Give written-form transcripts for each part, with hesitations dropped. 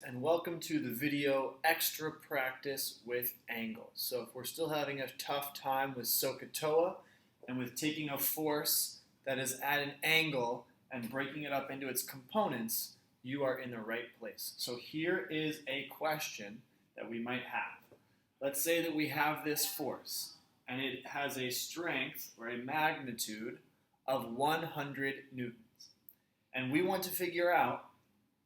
and welcome to the video Extra Practice with Angles. So if we're still having a tough time with SOHCAHTOA and with taking a force that is at an angle and breaking it up into its components, you are in the right place. So here is a question that we might have. Let's say that we have this force and it has a strength or a magnitude of 100 newtons. And we want to figure out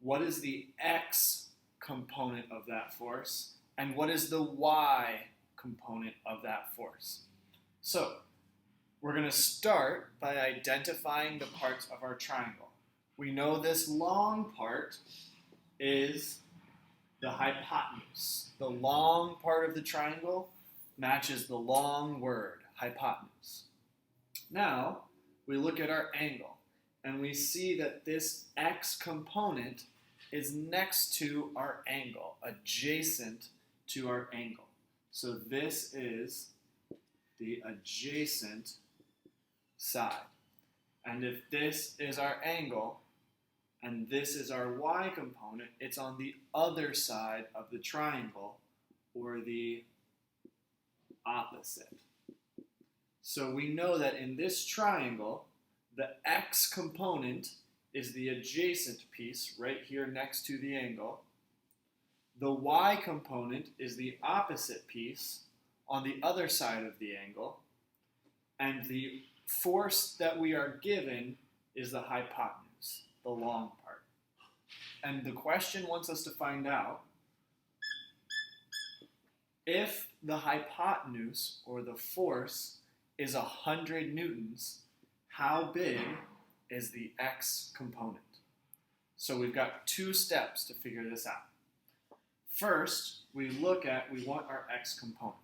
what is the x component of that force and what is the y component of that force. So we're going to start by identifying the parts of our triangle. We know this long part is the hypotenuse. The long part of the triangle matches the long word, hypotenuse. Now we look at our angle and we see that this x component is next to our angle, adjacent to our angle. So this is the adjacent side. And if this is our angle and this is our y component, it's on the other side of the triangle, or the opposite. So we know that in this triangle, the x component is the adjacent piece right here next to the angle. The y component is the opposite piece on the other side of the angle. And the force that we are given is the hypotenuse, the long part. And the question wants us to find out if the hypotenuse, or the force, is 100 newtons, how big is the x component? So we've got two steps to figure this out. First, we want our x component.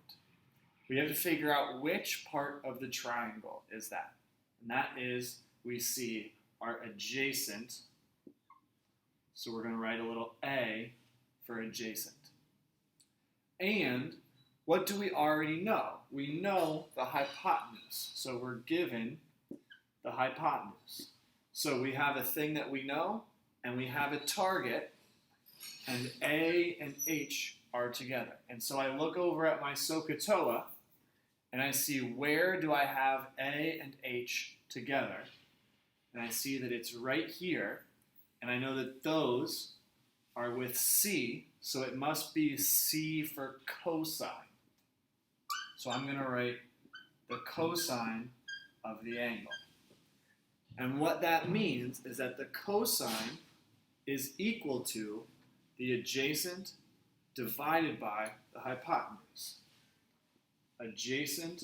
We have to figure out which part of the triangle is that. And that is, we see our adjacent. So we're going to write a little a for adjacent. And what do we already know? We know the hypotenuse. So we're given the hypotenuse. So we have a thing that we know, and we have a target, and A and H are together. And so I look over at my SOHCAHTOA, and I see where do I have A and H together. And I see that it's right here, and I know that those are with C, so it must be C for cosine. So I'm going to write the cosine of the angle. And what that means is that the cosine is equal to the adjacent divided by the hypotenuse. Adjacent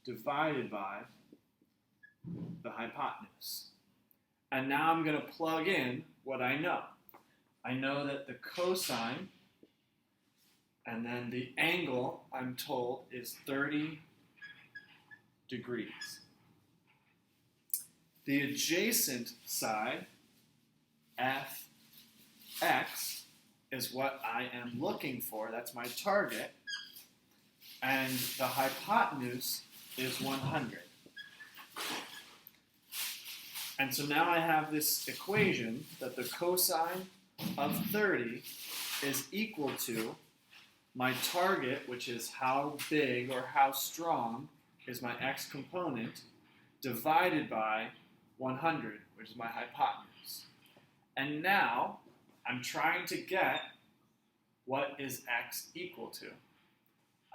divided by the hypotenuse. And now I'm going to plug in what I know. I know that the cosine and then the angle, I'm told, is 30 degrees. The adjacent side, fx, is what I am looking for. That's my target. And the hypotenuse is 100. And so now I have this equation that the cosine of 30 is equal to my target, which is how big or how strong is my x component, divided by 100, which is my hypotenuse. And now I'm trying to get what is x equal to.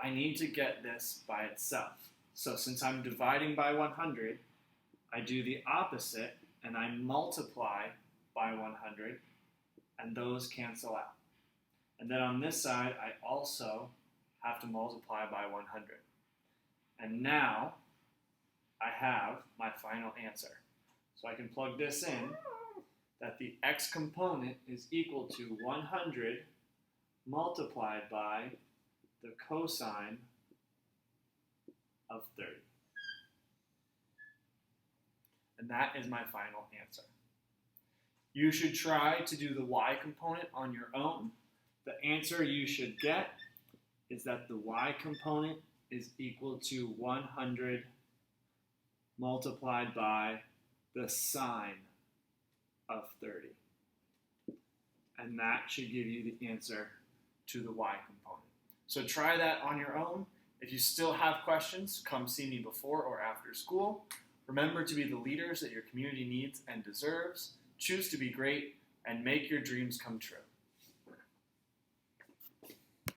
I need to get this by itself. So since I'm dividing by 100, I do the opposite and I multiply by 100, and those cancel out. And then on this side, I also have to multiply by 100. And now I have my final answer. So I can plug this in, that the x component is equal to 100 multiplied by the cosine of 30. And that is my final answer. You should try to do the y component on your own. The answer you should get is that the y component is equal to 100 multiplied by the sine of 30. and that should give you the answer to the y component. So try that on your own. If you still have questions, come see me before or after school. Remember to be the leaders that your community needs and deserves. Choose to be great and make your dreams come true.